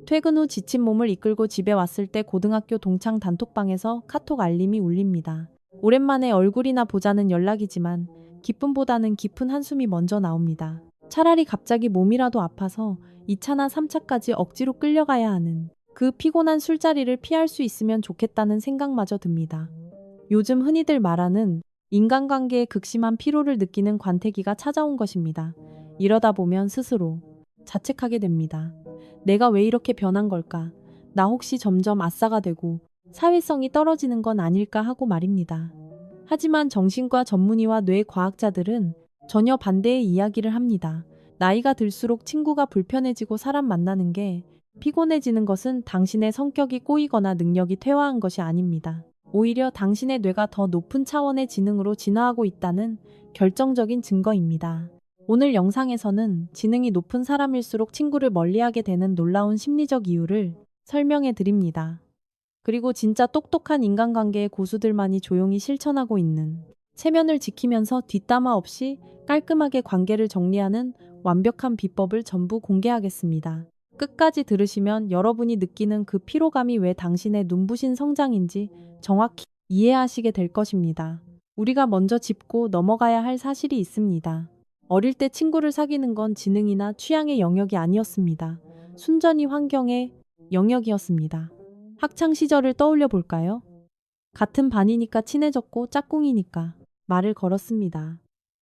퇴근 후 지친 몸을 이끌고 집에 왔을 때 고등학교 동창 단톡방에서 카톡 알림이 울립니다. 오랜만에 얼굴이나 보자는 연락이지만 기쁨보다는 깊은 한숨이 먼저 나옵니다. 차라리 갑자기 몸이라도 아파서 2차나 3차까지 억지로 끌려가야 하는 그 피곤한 술자리를 피할 수 있으면 좋겠다는 생각마저 듭니다. 요즘 흔히들 말하는 인간관계에 극심한 피로를 느끼는 관태기가 찾아온 것입니다. 이러다 보면 스스로 자책하게 됩니다. 내가 왜 이렇게 변한 걸까? 나 혹시 점점 아싸가 되고 사회성이 떨어지는 건 아닐까 하고 말입니다. 하지만 정신과 전문의와 뇌과학자들은 전혀 반대의 이야기를 합니다. 나이가 들수록 친구가 불편해지고 사람 만나는 게 피곤해지는 것은 당신의 성격이 꼬이거나 능력이 퇴화한 것이 아닙니다. 오히려 당신의 뇌가 더 높은 차원의 지능으로 진화하고 있다는 결정적인 증거입니다. 오늘 영상에서는 지능이 높은 사람일수록 친구를 멀리하게 되는 놀라운 심리적 이유를 설명해 드립니다. 그리고 진짜 똑똑한 인간관계의 고수들만이 조용히 실천하고 있는 체면을 지키면서 뒷담화 없이 깔끔하게 관계를 정리하는 완벽한 비법을 전부 공개하겠습니다. 끝까지 들으시면 여러분이 느끼는 그 피로감이 왜 당신의 눈부신 성장인지 정확히 이해하시게 될 것입니다. 우리가 먼저 짚고 넘어가야 할 사실이 있습니다. 어릴 때 친구를 사귀는 건 지능이나 취향의 영역이 아니었습니다. 순전히 환경의 영역이었습니다. 학창 시절을 떠올려 볼까요? 같은 반이니까 친해졌고 짝꿍이니까 말을 걸었습니다.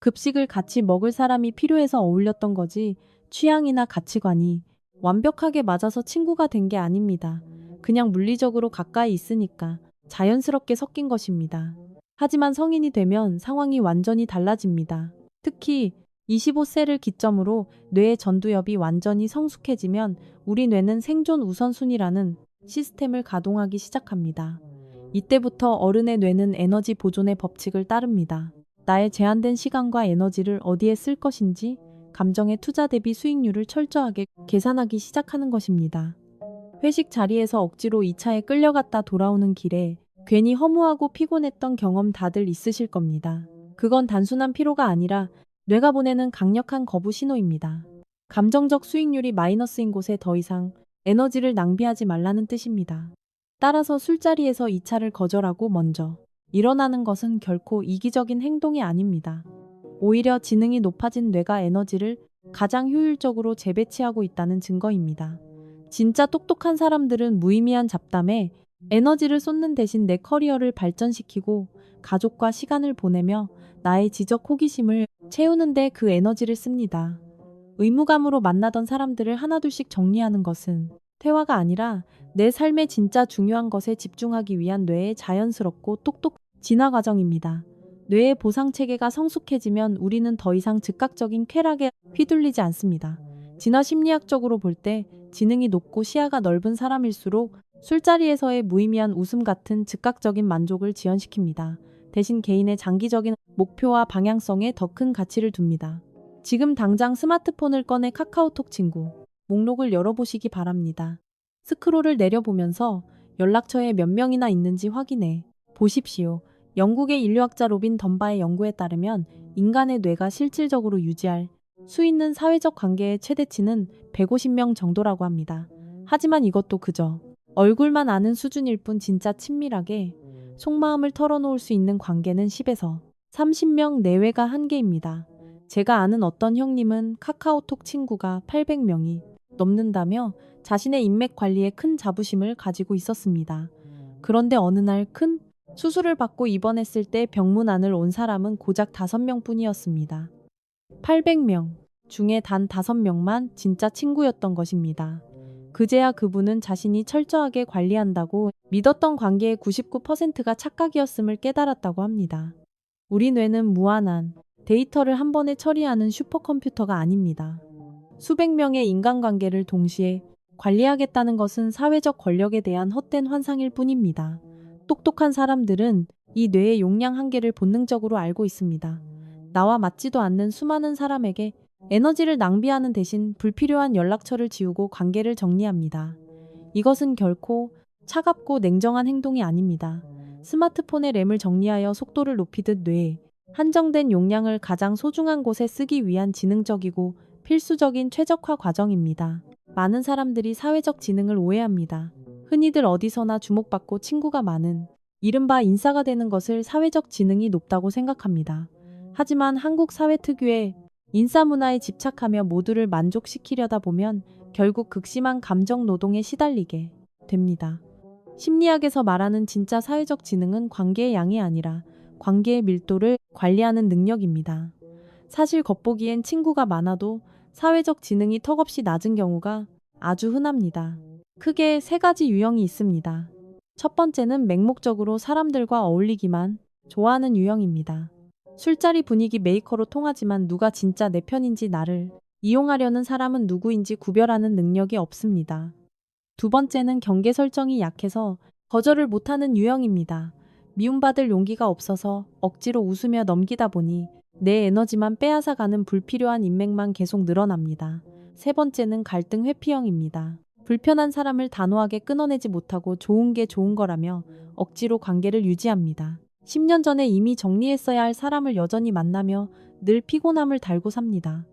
급식을 같이 먹을 사람이 필요해서 어울렸던 거지 취향이나 가치관이 완벽하게 맞아서 친구가 된 게 아닙니다. 그냥 물리적으로 가까이 있으니까 자연스럽게 섞인 것입니다. 하지만 성인이 되면 상황이 완전히 달라집니다. 특히 25세를 기점으로 뇌의 전두엽이 완전히 성숙해지면 우리 뇌는 생존 우선순위라는 시스템을 가동하기 시작합니다. 이때부터 어른의 뇌는 에너지 보존의 법칙을 따릅니다. 나의 제한된 시간과 에너지를 어디에 쓸 것인지 감정의 투자 대비 수익률을 철저하게 계산하기 시작하는 것입니다. 회식 자리에서 억지로 2차에 끌려갔다 돌아오는 길에 괜히 허무하고 피곤했던 경험 다들 있으실 겁니다. 그건 단순한 피로가 아니라 뇌가 보내는 강력한 거부 신호입니다. 감정적 수익률이 마이너스인 곳에 더 이상 에너지를 낭비하지 말라는 뜻입니다. 따라서 술자리에서 2차를 거절하고 먼저 일어나는 것은 결코 이기적인 행동이 아닙니다. 오히려 지능이 높아진 뇌가 에너지를 가장 효율적으로 재배치하고 있다는 증거입니다. 진짜 똑똑한 사람들은 무의미한 잡담에 에너지를 쏟는 대신 내 커리어를 발전시키고 가족과 시간을 보내며 나의 지적 호기심을 채우는데 그 에너지를 씁니다. 의무감으로 만나던 사람들을 하나둘씩 정리하는 것은 퇴화가 아니라 내 삶의 진짜 중요한 것에 집중하기 위한 뇌의 자연스럽고 똑똑 진화 과정입니다. 뇌의 보상 체계가 성숙해지면 우리는 더 이상 즉각적인 쾌락에 휘둘리지 않습니다. 진화 심리학적으로 볼 때 지능이 높고 시야가 넓은 사람일수록 술자리에서의 무의미한 웃음 같은 즉각적인 만족을 지연시킵니다. 대신 개인의 장기적인 목표와 방향성에 더 큰 가치를 둡니다. 지금 당장 스마트폰을 꺼내 카카오톡 친구 목록을 열어보시기 바랍니다. 스크롤을 내려보면서 연락처에 몇 명이나 있는지 확인해 보십시오. 영국의 인류학자 로빈 덤바의 연구에 따르면 인간의 뇌가 실질적으로 유지할 수 있는 사회적 관계의 최대치는 150명 정도라고 합니다. 하지만 이것도 그저 얼굴만 아는 수준일 뿐 진짜 친밀하게 속마음을 털어놓을 수 있는 관계는 10에서 30명 내외가 한계입니다. 제가 아는 어떤 형님은 카카오톡 친구가 800명이 넘는다며 자신의 인맥 관리에 큰 자부심을 가지고 있었습니다. 그런데 어느 날 큰 수술을 받고 입원했을 때 병문안을 온 사람은 고작 5명 뿐이었습니다. 800명 중에 단 5명만 진짜 친구였던 것입니다. 그제야 그분은 자신이 철저하게 관리한다고 믿었던 관계의 99%가 착각이었음을 깨달았다고 합니다. 우리 뇌는 무한한 데이터를 한 번에 처리하는 슈퍼컴퓨터가 아닙니다. 수백 명의 인간관계를 동시에 관리하겠다는 것은 사회적 권력에 대한 헛된 환상일 뿐입니다. 똑똑한 사람들은 이 뇌의 용량 한계를 본능적으로 알고 있습니다. 나와 맞지도 않는 수많은 사람에게 에너지를 낭비하는 대신 불필요한 연락처를 지우고 관계를 정리합니다. 이것은 결코 차갑고 냉정한 행동이 아닙니다. 스마트폰의 램을 정리하여 속도를 높이듯 뇌에 한정된 용량을 가장 소중한 곳에 쓰기 위한 지능적이고 필수적인 최적화 과정입니다. 많은 사람들이 사회적 지능을 오해합니다. 흔히들 어디서나 주목받고 친구가 많은 이른바 인싸가 되는 것을 사회적 지능이 높다고 생각합니다. 하지만 한국 사회 특유의 인싸 문화에 집착하며 모두를 만족시키려다 보면 결국 극심한 감정 노동에 시달리게 됩니다. 심리학에서 말하는 진짜 사회적 지능은 관계의 양이 아니라 관계의 밀도를 관리하는 능력입니다. 사실 겉보기엔 친구가 많아도 사회적 지능이 턱없이 낮은 경우가 아주 흔합니다. 크게 세 가지 유형이 있습니다. 첫 번째는 맹목적으로 사람들과 어울리기만 좋아하는 유형입니다. 술자리 분위기 메이커로 통하지만 누가 진짜 내 편인지 나를 이용하려는 사람은 누구인지 구별하는 능력이 없습니다. 두 번째는 경계 설정이 약해서 거절을 못하는 유형입니다. 미움받을 용기가 없어서 억지로 웃으며 넘기다 보니 내 에너지만 빼앗아가는 불필요한 인맥만 계속 늘어납니다. 세 번째는 갈등 회피형입니다. 불편한 사람을 단호하게 끊어내지 못하고 좋은 게 좋은 거라며 억지로 관계를 유지합니다. 10년 전에 이미 정리했어야 할 사람을 여전히 만나며 늘 피곤함을 달고 삽니다.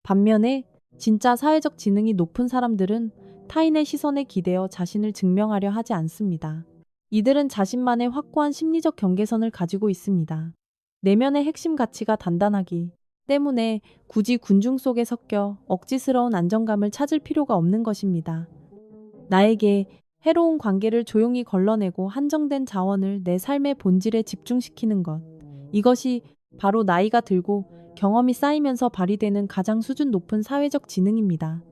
반면에 진짜 사회적 지능이 높은 사람들은 타인의 시선에 기대어 자신을 증명하려 하지 않습니다. 이들은 자신만의 확고한 심리적 경계선을 가지고 있습니다. 내면의 핵심 가치가 단단하기 때문에 굳이 군중 속에 섞여 억지스러운 안정감을 찾을 필요가 없는 것입니다. 나에게 해로운 관계를 조용히 걸러내고 한정된 자원을 내 삶의 본질에 집중시키는 것. 이것이 바로 나이가 들고 경험이 쌓이면서 발휘되는 가장 수준 높은 사회적 지능입니다.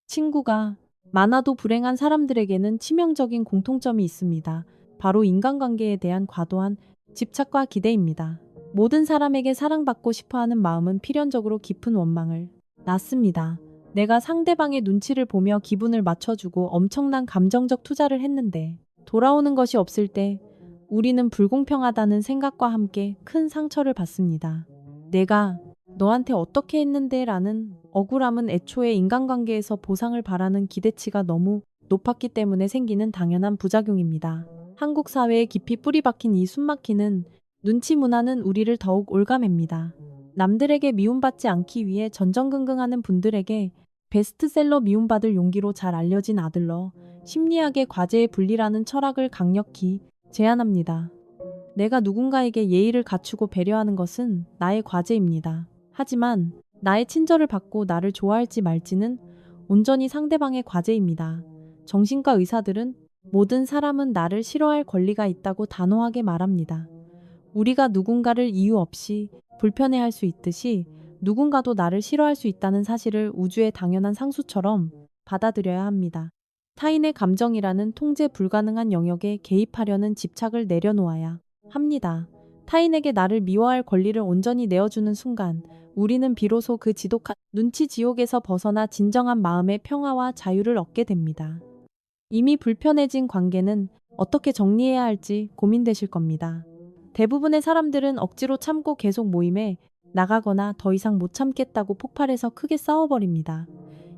친구가 많아도 불행한 사람들에게는 치명적인 공통점이 있습니다. 바로 인간관계에 대한 과도한 집착과 기대입니다. 모든 사람에게 사랑받고 싶어하는 마음은 필연적으로 깊은 원망을 낳습니다. 내가 상대방의 눈치를 보며 기분을 맞춰주고 엄청난 감정적 투자를 했는데 돌아오는 것이 없을 때 우리는 불공평하다는 생각과 함께 큰 상처를 받습니다. 내가 너한테 어떻게 했는데 라는 억울함은 애초에 인간관계에서 보상을 바라는 기대치가 너무 높았기 때문에 생기는 당연한 부작용입니다. 한국 사회에 깊이 뿌리박힌 이 숨막히는 눈치 문화는 우리를 더욱 올가맵니다. 남들에게 미움받지 않기 위해 전전긍긍하는 분들에게 베스트셀러 미움받을 용기로 잘 알려진 아들러 심리학의 과제의 분리라는 철학을 강력히 제안합니다. 내가 누군가에게 예의를 갖추고 배려하는 것은 나의 과제입니다. 하지만 나의 친절을 받고 나를 좋아할지 말지는 온전히 상대방의 과제입니다. 정신과 의사들은 모든 사람은 나를 싫어할 권리가 있다고 단호하게 말합니다. 우리가 누군가를 이유 없이 불편해할 수 있듯이 누군가도 나를 싫어할 수 있다는 사실을 우주의 당연한 상수처럼 받아들여야 합니다. 타인의 감정이라는 통제 불가능한 영역에 개입하려는 집착을 내려놓아야 합니다. 타인에게 나를 미워할 권리를 온전히 내어주는 순간 우리는 비로소 그 지독한 눈치 지옥에서 벗어나 진정한 마음의 평화와 자유를 얻게 됩니다. 이미 불편해진 관계는 어떻게 정리해야 할지 고민되실 겁니다. 대부분의 사람들은 억지로 참고 계속 모임에 나가거나 더 이상 못 참겠다고 폭발해서 크게 싸워버립니다.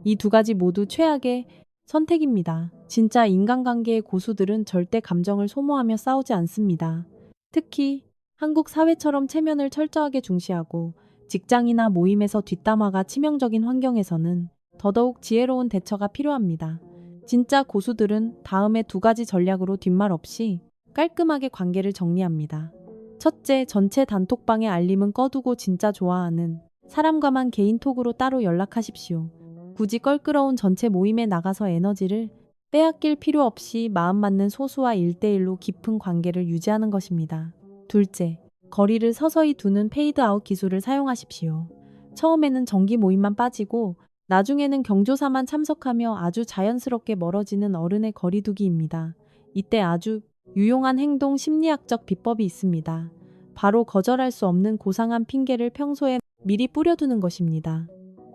이 두 가지 모두 최악의 선택입니다. 진짜 인간관계의 고수들은 절대 감정을 소모하며 싸우지 않습니다. 특히 한국 사회처럼 체면을 철저하게 중시하고 직장이나 모임에서 뒷담화가 치명적인 환경에서는 더더욱 지혜로운 대처가 필요합니다. 진짜 고수들은 다음에 두 가지 전략으로 뒷말 없이 깔끔하게 관계를 정리합니다. 첫째, 전체 단톡방의 알림은 꺼두고 진짜 좋아하는 사람과만 개인톡으로 따로 연락하십시오. 굳이 껄끄러운 전체 모임에 나가서 에너지를 빼앗길 필요 없이 마음 맞는 소수와 1대1로 깊은 관계를 유지하는 것입니다. 둘째, 거리를 서서히 두는 페이드아웃 기술을 사용하십시오. 처음에는 정기 모임만 빠지고 나중에는 경조사만 참석하며 아주 자연스럽게 멀어지는 어른의 거리두기입니다. 이때 아주 유용한 행동 심리학적 비법이 있습니다. 바로 거절할 수 없는 고상한 핑계를 평소에 미리 뿌려두는 것입니다.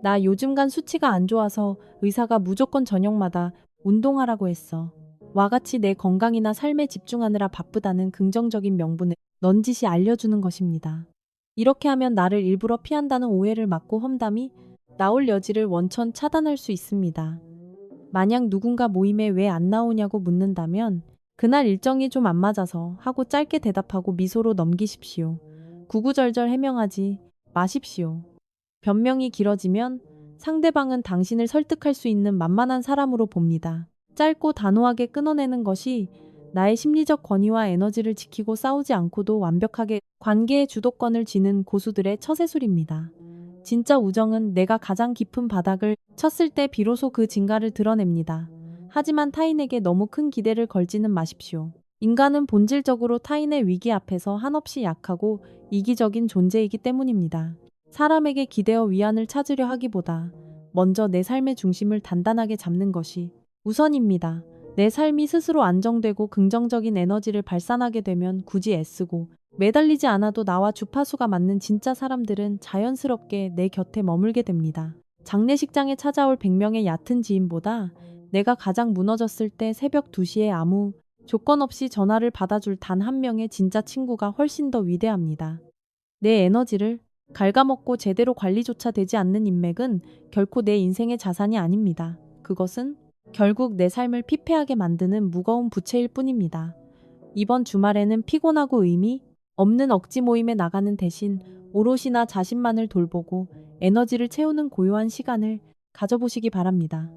나 요즘간 수치가 안 좋아서 의사가 무조건 저녁마다 운동하라고 했어. 와 같이 내 건강이나 삶에 집중하느라 바쁘다는 긍정적인 명분을 넌지시 알려주는 것입니다. 이렇게 하면 나를 일부러 피한다는 오해를 막고 험담이 나올 여지를 원천 차단할 수 있습니다. 만약 누군가 모임에 왜 안 나오냐고 묻는다면 그날 일정이 좀 안 맞아서 하고 짧게 대답하고 미소로 넘기십시오. 구구절절 해명하지 마십시오. 변명이 길어지면 상대방은 당신을 설득할 수 있는 만만한 사람으로 봅니다. 짧고 단호하게 끊어내는 것이 나의 심리적 권위와 에너지를 지키고 싸우지 않고도 완벽하게 관계의 주도권을 쥐는 고수들의 처세술입니다. 진짜 우정은 내가 가장 깊은 바닥을 쳤을 때 비로소 그 진가를 드러냅니다. 하지만 타인에게 너무 큰 기대를 걸지는 마십시오. 인간은 본질적으로 타인의 위기 앞에서 한없이 약하고 이기적인 존재이기 때문입니다. 사람에게 기대어 위안을 찾으려 하기보다 먼저 내 삶의 중심을 단단하게 잡는 것이 우선입니다. 내 삶이 스스로 안정되고 긍정적인 에너지를 발산하게 되면 굳이 애쓰고 매달리지 않아도 나와 주파수가 맞는 진짜 사람들은 자연스럽게 내 곁에 머물게 됩니다. 장례식장에 찾아올 100명의 얕은 지인보다 내가 가장 무너졌을 때 새벽 2시에 아무 조건 없이 전화를 받아줄 단 한 명의 진짜 친구가 훨씬 더 위대합니다. 내 에너지를 갉아먹고 제대로 관리조차 되지 않는 인맥은 결코 내 인생의 자산이 아닙니다. 그것은 결국 내 삶을 피폐하게 만드는 무거운 부채일 뿐입니다. 이번 주말에는 피곤하고 의미 없는 억지 모임에 나가는 대신 오롯이 나 자신만을 돌보고 에너지를 채우는 고요한 시간을 가져보시기 바랍니다.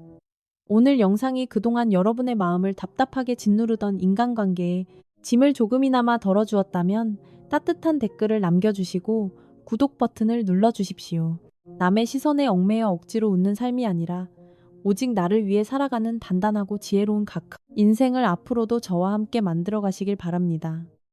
오늘 영상이 그동안 여러분의 마음을 답답하게 짓누르던 인간관계에 짐을 조금이나마 덜어주었다면 따뜻한 댓글을 남겨주시고 구독 버튼을 눌러주십시오. 남의 시선에 얽매여 억지로 웃는 삶이 아니라 오직 나를 위해 살아가는 단단하고 지혜로운 인생을 앞으로도 저와 함께 만들어 가시길 바랍니다.